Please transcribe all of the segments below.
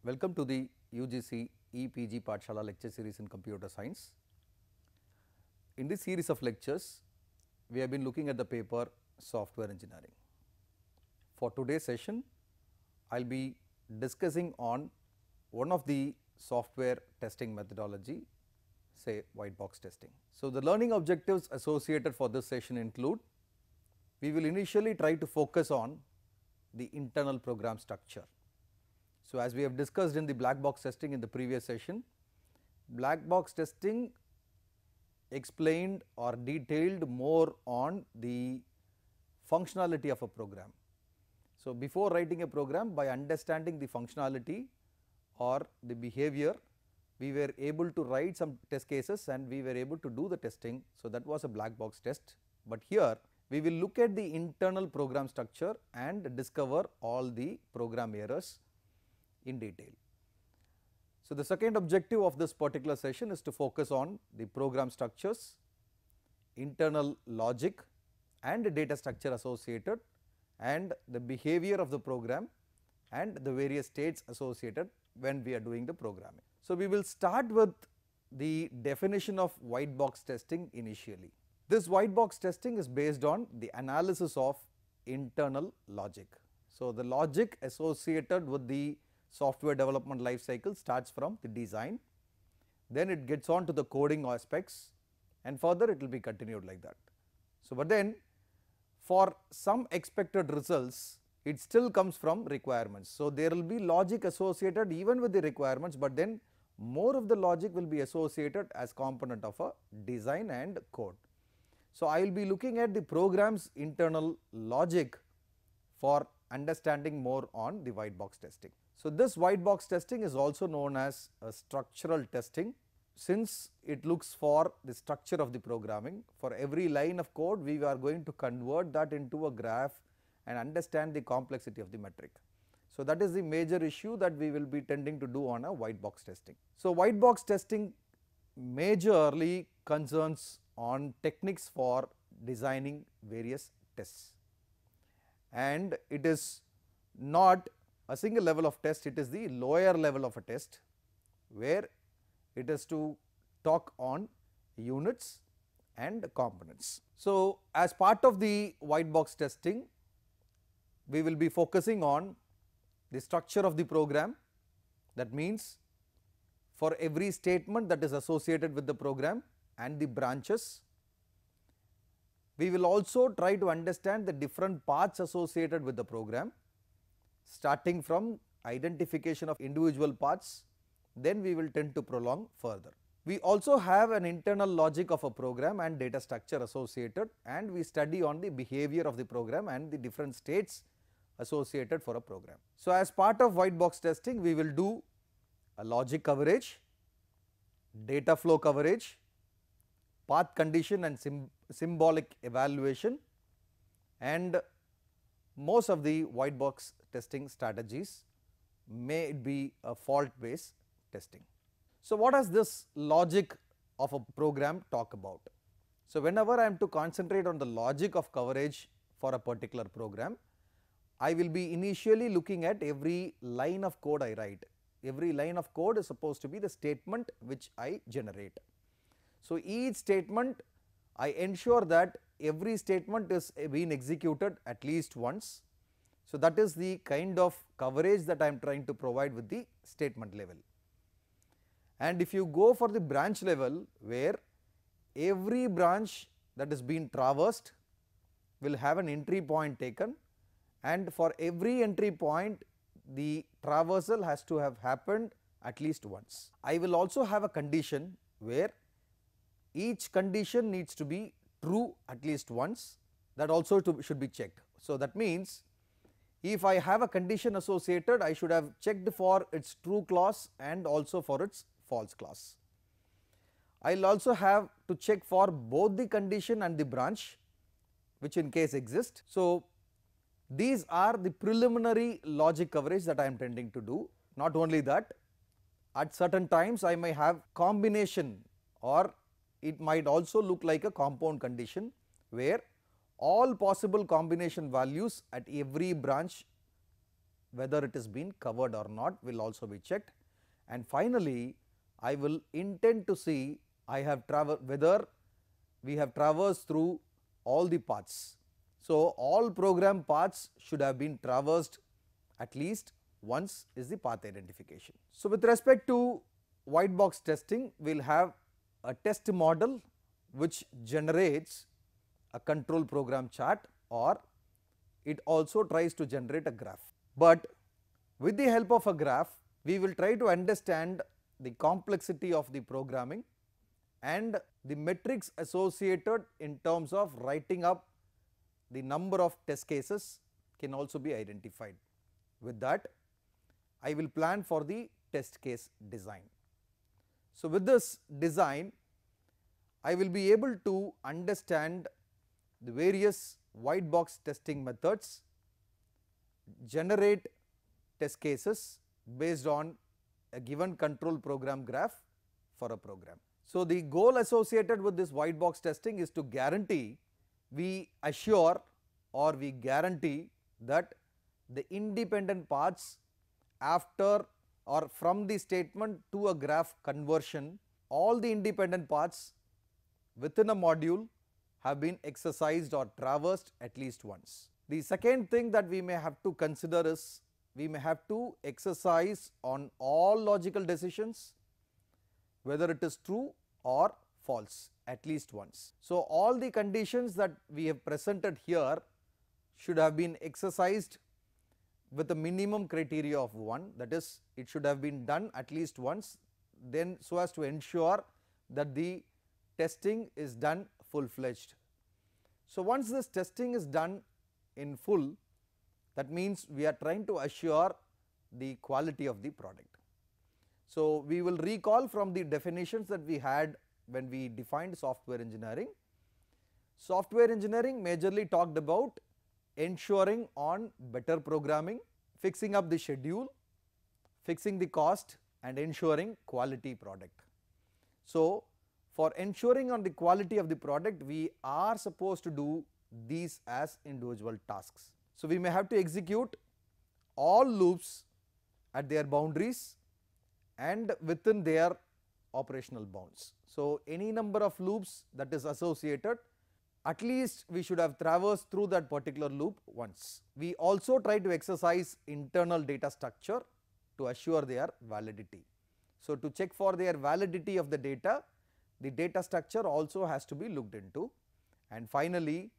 Welcome to the UGC EPG Pathshala lecture series in computer science. In this series of lectures, we have been looking at the paper software engineering. For today's session, I will be discussing on one of the software testing methodology, say white box testing. So, the learning objectives associated for this session include, we will initially try to focus on the internal program structure. So, as we have discussed in the black box testing in the previous session, black box testing explained or detailed more on the functionality of a program. So, before writing a program, by understanding the functionality or the behavior, we were able to write some test cases and we were able to do the testing. So, that was a black box test, but here we will look at the internal program structure and discover all the program errors in detail. So, the second objective of this particular session is to focus on the program structures, internal logic and data structure associated, and the behavior of the program and the various states associated when we are doing the programming. So, we will start with the definition of white box testing initially. This white box testing is based on the analysis of internal logic. So, the logic associated with the software development life cycle starts from the design, then it gets on to the coding aspects and further it will be continued like that. So, but then for some expected results, it still comes from requirements. So, there will be logic associated even with the requirements, but then more of the logic will be associated as component of a design and code. So, I will be looking at the program's internal logic for understanding more on the white box testing. So, this white box testing is also known as a structural testing, since it looks for the structure of the programming. For every line of code, we are going to convert that into a graph and understand the complexity of the metric. So, that is the major issue that we will be tending to do on a white box testing. So, white box testing majorly concerns on techniques for designing various tests, and it is not a single level of test, it is the lower level of a test where it is to talk on units and components. So, as part of the white box testing, we will be focusing on the structure of the program. That means, for every statement that is associated with the program and the branches, we will also try to understand the different parts associated with the program, starting from identification of individual parts, then we will tend to prolong further. We also have an internal logic of a program and data structure associated, and we study on the behavior of the program and the different states associated for a program. So, as part of white box testing, we will do a logic coverage, data flow coverage, path condition and symbolic evaluation, and most of the white box testing strategies may be a fault based testing. So, what does this logic of a program talk about? So, whenever I am to concentrate on the logic of coverage for a particular program, I will be initially looking at every line of code I write. Every line of code is supposed to be the statement which I generate. So, each statement I ensure that every statement is being executed at least once. So, that is the kind of coverage that I am trying to provide with the statement level. And if you go for the branch level, where every branch that is being traversed will have an entry point taken, and for every entry point the traversal has to have happened at least once. I will also have a condition where each condition needs to be true at least once, that also should be checked. So, that means, if I have a condition associated, I should have checked for its true clause and also for its false clause. I will also have to check for both the condition and the branch, which in case exist. So, these are the preliminary logic coverage that I am tending to do. Not only that, at certain times I may have combination, or it might also look like a compound condition, where all possible combination values at every branch whether it is been covered or not will also be checked, and finally I will intend to see whether we have traversed through all the paths. So, all program paths should have been traversed at least once is the path identification. So, with respect to white box testing, we will have a test model which generates a control program chart, or it also tries to generate a graph. But with the help of a graph, we will try to understand the complexity of the programming and the metrics associated in terms of writing up the number of test cases can also be identified. With that, I will plan for the test case design. So, with this design, I will be able to understand the various white box testing methods, generate test cases based on a given control program graph for a program. So, the goal associated with this white box testing is to guarantee, we assure or we guarantee that the independent paths after or from the statement to a graph conversion, all the independent paths within a module have been exercised or traversed at least once. The second thing that we may have to consider is, we may have to exercise on all logical decisions, whether it is true or false, at least once. So, all the conditions that we have presented here should have been exercised with a minimum criteria of 1, that is, it should have been done at least once, then so as to ensure that the testing is done full fledged. So, once this testing is done in full, that means we are trying to assure the quality of the product. So, we will recall from the definitions that we had when we defined software engineering. Software engineering majorly talked about ensuring on better programming, fixing up the schedule, fixing the cost and ensuring quality product. So, for ensuring on the quality of the product, we are supposed to do these as individual tasks. So, we may have to execute all loops at their boundaries and within their operational bounds. So, any number of loops that is associated, at least we should have traversed through that particular loop once. We also try to exercise internal data structure to assure their validity. So, to check for their validity of the data structure also has to be looked into, and finally,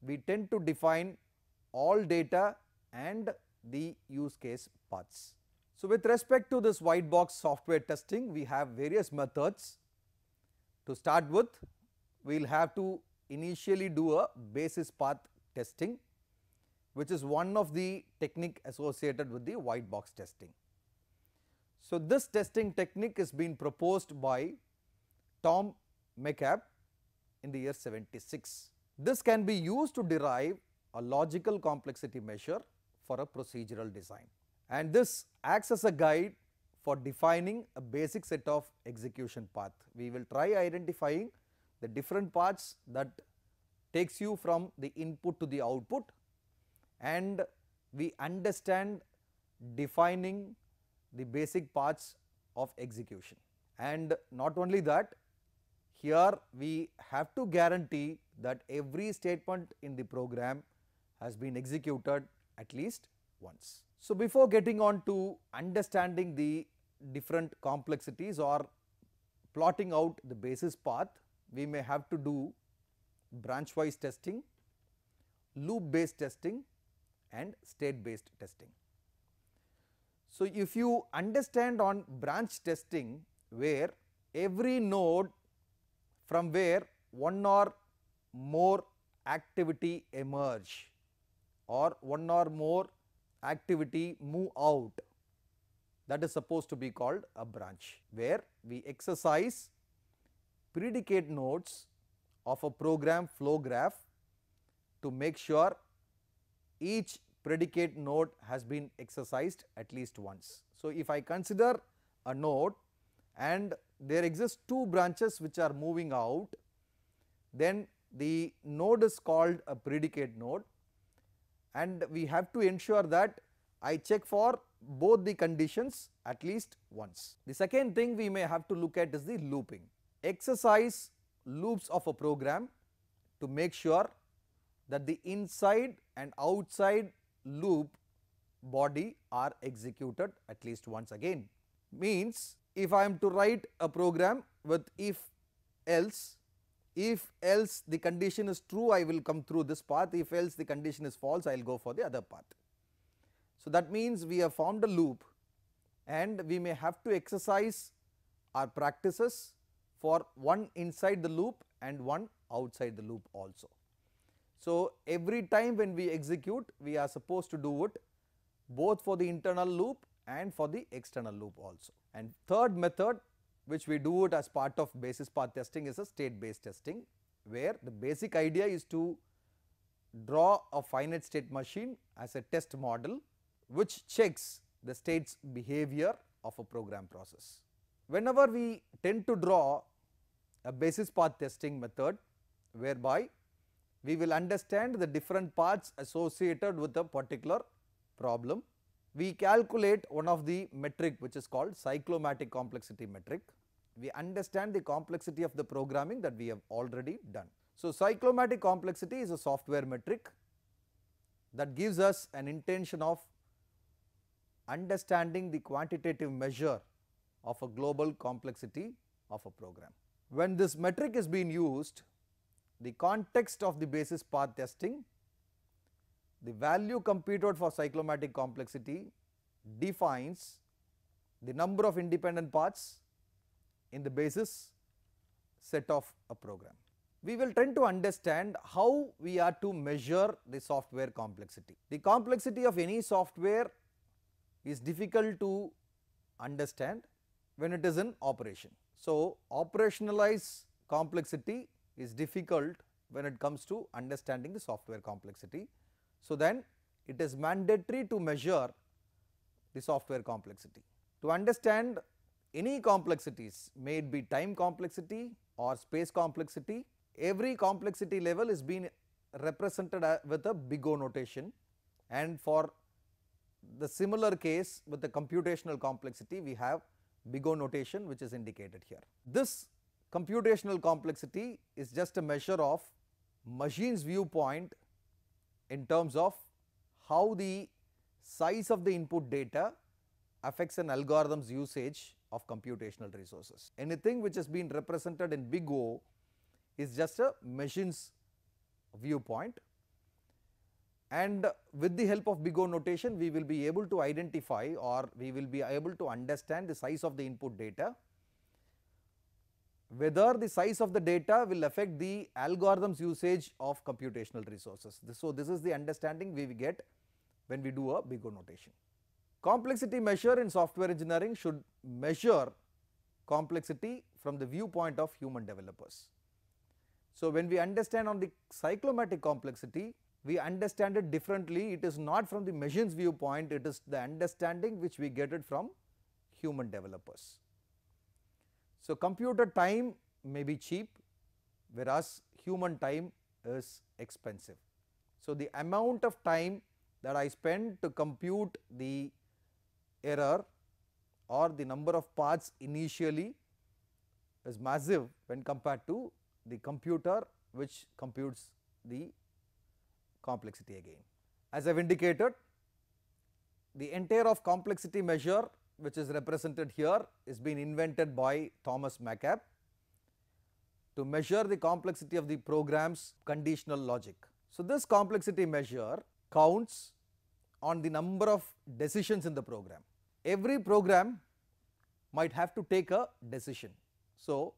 we tend to define all data and the use case paths. So, with respect to this white box software testing, we have various methods. To start with, we will have to initially do a basis path testing, which is one of the technique associated with the white box testing. So, this testing technique is being proposed by Tom McCabe in the year 76. This can be used to derive a logical complexity measure for a procedural design, and this acts as a guide for defining a basic set of execution path. We will try identifying the different paths that takes you from the input to the output, and we understand defining the basic paths of execution. And not only that, here we have to guarantee that every statement in the program has been executed at least once. So, before getting on to understanding the different complexities or plotting out the basis path, we may have to do branch wise testing, loop based testing and state based testing. So, if you understand on branch testing, where every node from where one or more activity emerge or one or more activity move out, that is supposed to be called a branch, where we exercise predicate nodes of a program flow graph to make sure each predicate node has been exercised at least once. So, if I consider a node and there exist two branches which are moving out, then the node is called a predicate node, and we have to ensure that I check for both the conditions at least once. The second thing we may have to look at is the looping. Exercise loops of a program to make sure that the inside and outside loop body are executed at least once again. Means if I am to write a program with if else the condition is true, I will come through this path, if else the condition is false, I will go for the other path. So that means we have formed a loop and we may have to exercise our practices for one inside the loop and one outside the loop also. So every time when we execute, we are supposed to do it both for the internal loop and for the external loop also. And third method which we do it as part of basis path testing is a state based testing, where the basic idea is to draw a finite state machine as a test model which checks the state's behavior of a program process. Whenever we tend to draw a basis path testing method whereby we will understand the different paths associated with a particular problem, we calculate one of the metric which is called cyclomatic complexity metric. We understand the complexity of the programming that we have already done. So cyclomatic complexity is a software metric that gives us an intention of understanding the quantitative measure of a global complexity of a program. When this metric is being used, the context of the basis path testing, the value computed for cyclomatic complexity defines the number of independent paths in the basis set of a program. We will try to understand how we are to measure the software complexity. The complexity of any software is difficult to understand when it is in operation. So operationalize complexity is difficult when it comes to understanding the software complexity. So then it is mandatory to measure the software complexity. To understand any complexities, may it be time complexity or space complexity, every complexity level is being represented with a big O notation, and for the similar case with the computational complexity we have big O notation which is indicated here. This computational complexity is just a measure of machine's viewpoint in terms of how the size of the input data affects an algorithm's usage of computational resources. Anything which has been represented in big O is just a machine's viewpoint, and with the help of big O notation we will be able to identify, or we will be able to understand the size of the input data, whether the size of the data will affect the algorithm's usage of computational resources. So this is the understanding we get when we do a big O notation. Complexity measure in software engineering should measure complexity from the viewpoint of human developers. So when we understand on the cyclomatic complexity, we understand it differently. It is not from the machine's viewpoint, it is the understanding which we get it from human developers. So computer time may be cheap, whereas human time is expensive. So the amount of time that I spend to compute the error or the number of paths initially is massive when compared to the computer which computes the complexity again. As I have indicated, the entire of complexity measure which is represented here is being invented by Thomas McCabe to measure the complexity of the program's conditional logic. So this complexity measure counts on the number of decisions in the program. Every program might have to take a decision. So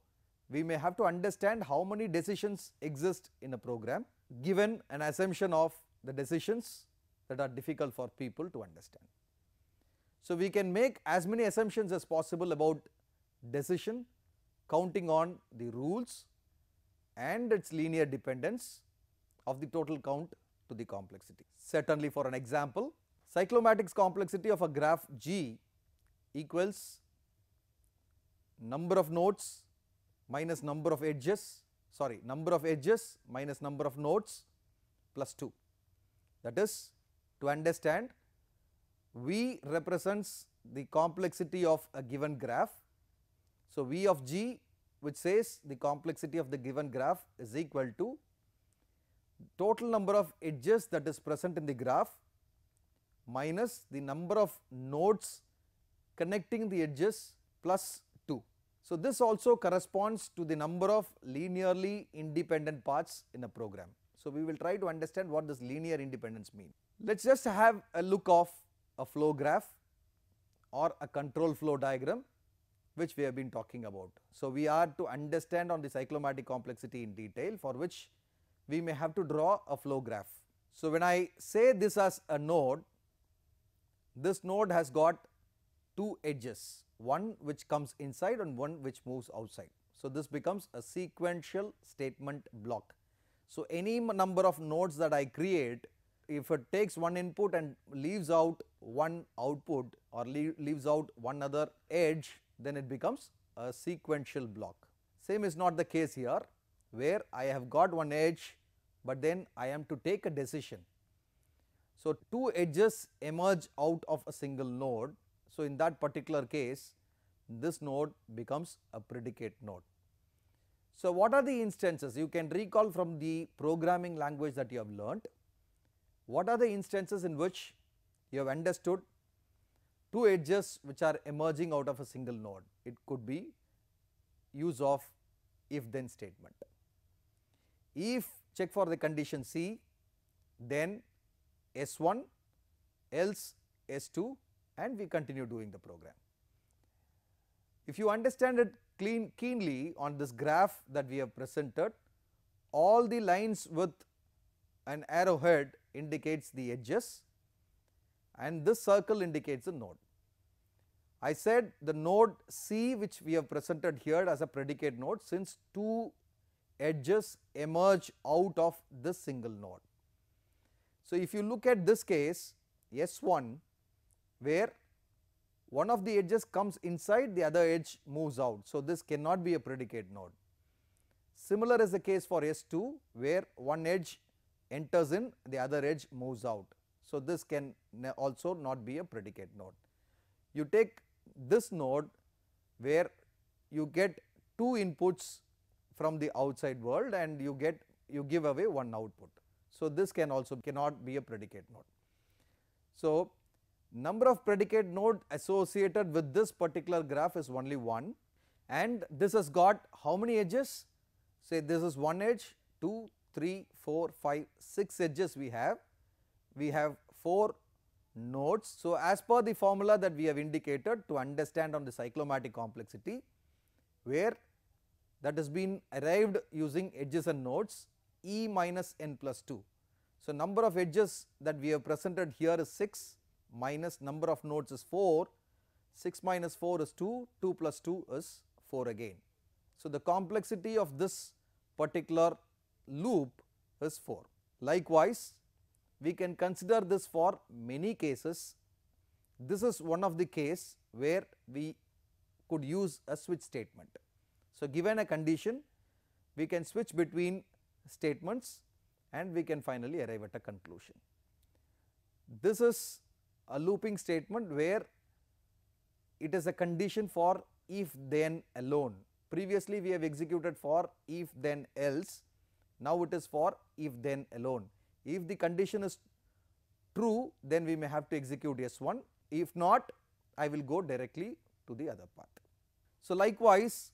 we may have to understand how many decisions exist in a program, given an assumption of the decisions that are difficult for people to understand. So we can make as many assumptions as possible about decision, counting on the rules and its linear dependence of the total count to the complexity. Certainly, for an example, cyclomatic's complexity of a graph G equals number of nodes minus number of edges, number of edges minus number of nodes plus 2. That is, to understand V represents the complexity of a given graph. So, V of G, which says the complexity of the given graph is equal to total number of edges that is present in the graph minus the number of nodes connecting the edges plus 2. So, this also corresponds to the number of linearly independent paths in a program. So, we will try to understand what this linear independence means. Let us just have a look of a flow graph or a control flow diagram, which we have been talking about. So, we are to understand on the cyclomatic complexity in detail, for which we may have to draw a flow graph. So, when I say this as a node, this node has got two edges, one which comes inside and one which moves outside. So, this becomes a sequential statement block. So, any number of nodes that I create, if it takes one input and leaves out one output or leaves out one other edge, then it becomes a sequential block. Same is not the case here, where I have got one edge, but then I am to take a decision. So, two edges emerge out of a single node. So, in that particular case, this node becomes a predicate node. So, what are the instances? You can recall from the programming language that you have learnt. What are the instances in which you have understood two edges which are emerging out of a single node? It could be use of if then statement. If check for the condition C, then S1, else S2, and we continue doing the program. If you understand it keenly on this graph that we have presented, all the lines with an arrowhead indicates the edges and this circle indicates a node. I said the node C, which we have presented here as a predicate node, since two edges emerge out of this single node. So, if you look at this case S1, where one of the edges comes inside, the other edge moves out. So, this cannot be a predicate node. Similar is the case for S2, where one edge enters in, the other edge moves out. So, this can also not be a predicate node. You take this node where you get two inputs from the outside world and you give away one output. So, this cannot be a predicate node. So, number of predicate node associated with this particular graph is only one, and this has got how many edges? Say this is one edge, 2, 3, 4, 5, 6 edges we have 4 nodes. So, as per the formula that we have indicated to understand on the cyclomatic complexity, where that has been arrived using edges and nodes, E minus n plus 2. So, number of edges that we have presented here is 6 minus number of nodes is 4, 6 minus 4 is 2, 2 plus 2 is 4 again. So, the complexity of this particular loop is 4. Likewise, we can consider this for many cases. This is one of the case where we could use a switch statement. So, given a condition, we can switch between statements and we can finally arrive at a conclusion. This is a looping statement where it is a condition for if then alone. Previously we have executed for if then else, now it is for if then alone. If the condition is true, then we may have to execute S1, if not, I will go directly to the other path. So, likewise,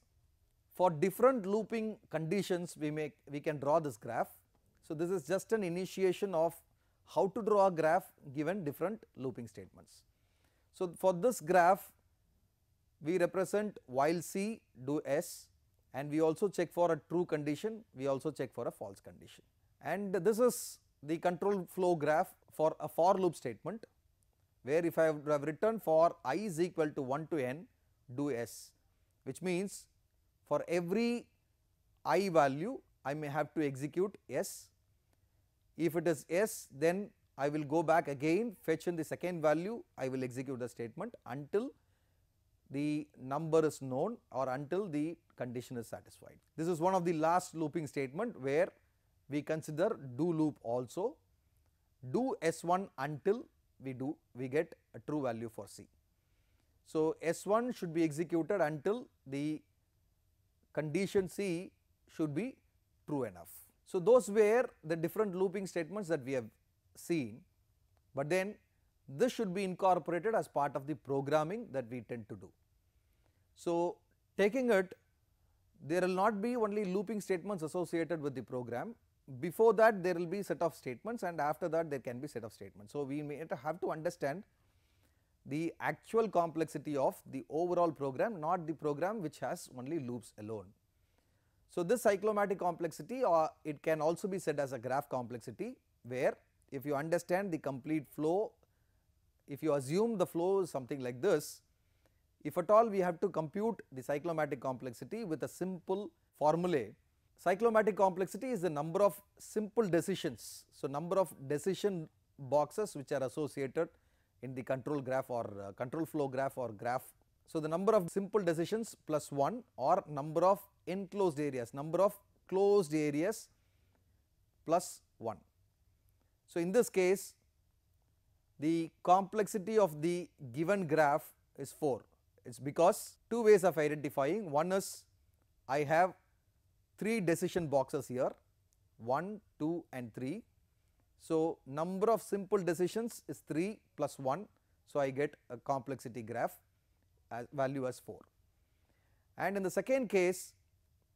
for different looping conditions we can draw this graph. So, this is just an initiation of how to draw a graph given different looping statements. So, for this graph we represent while C do S, and we also check for a true condition, we also check for a false condition. And this is the control flow graph for a for loop statement, where if I have written for I is equal to 1 to n do S, which means for every I value I may have to execute S. If it is S, then I will go back again, fetch in the second value, I will execute the statement until the number is known or until the condition is satisfied. This is one of the last looping statement where we consider do loop also. Do S1 until we get a true value for C. So, S1 should be executed until the condition C should be true enough. So, those were the different looping statements that we have seen, but then this should be incorporated as part of the programming that we tend to do. So, taking it, there will not be only looping statements associated with the program. Before that there will be set of statements, and after that there can be set of statements. So, we may have to understand the actual complexity of the overall program, not the program which has only loops alone. So, this cyclomatic complexity, or it can also be said as a graph complexity, where if you understand the complete flow, if you assume the flow is something like this, if at all we have to compute the cyclomatic complexity with a simple formulae. Cyclomatic complexity is the number of simple decisions. So, number of decision boxes which are associated in the control graph or control flow graph or graph. So, the number of simple decisions plus 1 or number of enclosed areas, number of closed areas plus 1. So, in this case the complexity of the given graph is 4. It is because two ways of identifying. One is I have 3 decision boxes here, 1, 2 and 3. So, number of simple decisions is 3 plus 1. So, I get a complexity graph as value as 4. And in the second case,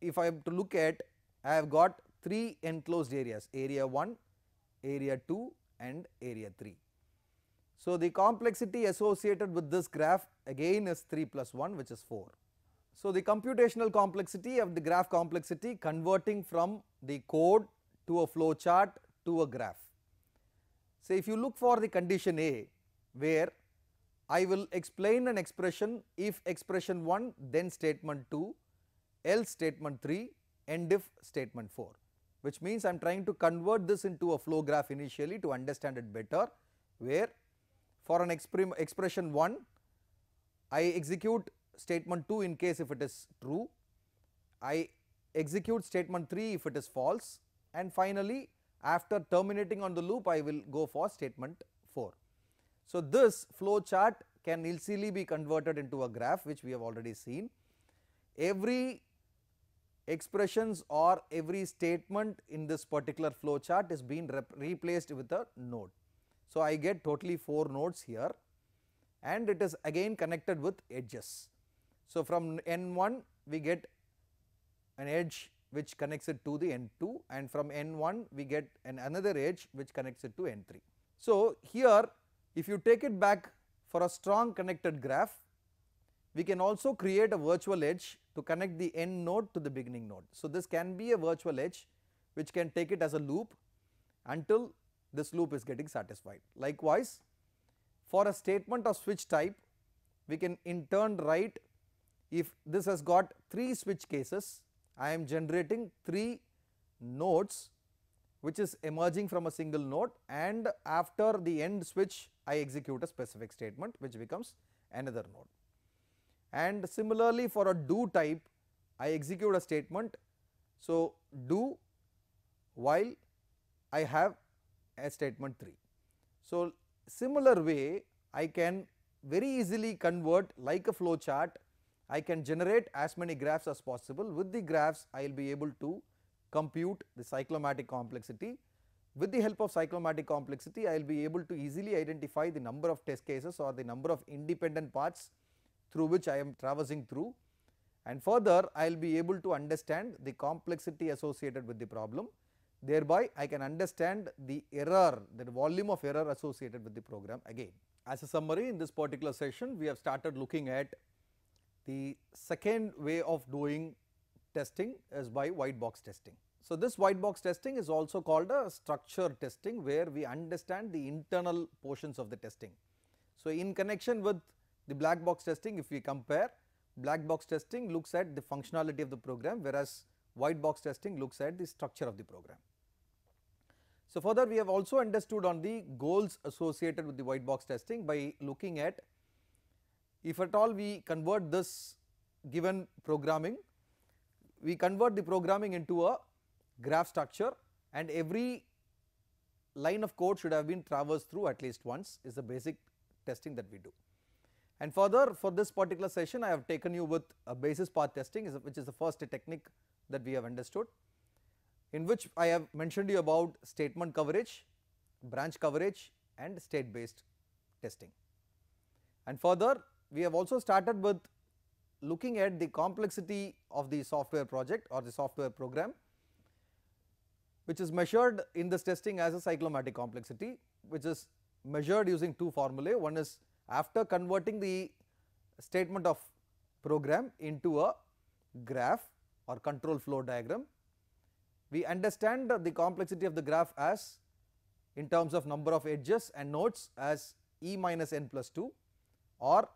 if I have to look at, I have got 3 enclosed areas, area 1, area 2 and area 3. So, the complexity associated with this graph again is 3 plus 1, which is 4. So, the computational complexity of the graph complexity converting from the code to a flow chart to a graph. So, if you look for the condition A, where I will explain an expression if expression 1 then statement 2, else statement 3, end if statement 4, which means I am trying to convert this into a flow graph initially to understand it better, where for an expression 1 I execute statement 2 in case if it is true, I execute statement 3 if it is false, and finally after terminating on the loop I will go for statement 4. So, this flow chart can easily be converted into a graph, which we have already seen. Every expressions or every statement in this particular flow chart is being replaced with a node. So, I get totally 4 nodes here, and it is again connected with edges. So, from N1 we get an edge which connects it to the N2, and from N1 we get another edge which connects it to N3. So, here if you take it back for a strong connected graph, we can also create a virtual edge to connect the end node to the beginning node. So, this can be a virtual edge which can take it as a loop until this loop is getting satisfied. Likewise, for a statement of switch type, we can in turn write, if this has got 3 switch cases, I am generating 3 nodes which is emerging from a single node, and after the end switch I execute a specific statement which becomes another node. And similarly, for a do type I execute a statement. So, do while I have a statement 3. So, similar way I can very easily convert like a flow chart. I can generate as many graphs as possible. With the graphs I will be able to compute the cyclomatic complexity. With the help of cyclomatic complexity I will be able to easily identify the number of test cases or the number of independent paths through which I am traversing through, and further I will be able to understand the complexity associated with the problem. Thereby I can understand the error, the volume of error associated with the program again. As a summary, in this particular session we have started looking at the second way of doing testing is by white box testing. So, this white box testing is also called a structure testing, where we understand the internal portions of the testing. So, in connection with the black box testing, if we compare, black box testing looks at the functionality of the program, whereas white box testing looks at the structure of the program. So, further we have also understood on the goals associated with the white box testing by looking at, if at all we convert this given programming, we convert the programming into a graph structure, and every line of code should have been traversed through at least once is the basic testing that we do. And further, for this particular session I have taken you with a basis path testing, which is the first technique that we have understood, in which I have mentioned you about statement coverage, branch coverage and state based testing. And further, we have also started with looking at the complexity of the software project or the software program, which is measured in this testing as a cyclomatic complexity, which is measured using two formulae. One is after converting the statement of program into a graph or control flow diagram, we understand the complexity of the graph as in terms of number of edges and nodes as e minus n plus 2, or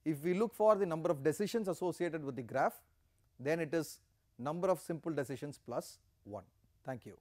if we look for the number of decisions associated with the graph, then it is number of simple decisions plus 1. Thank you.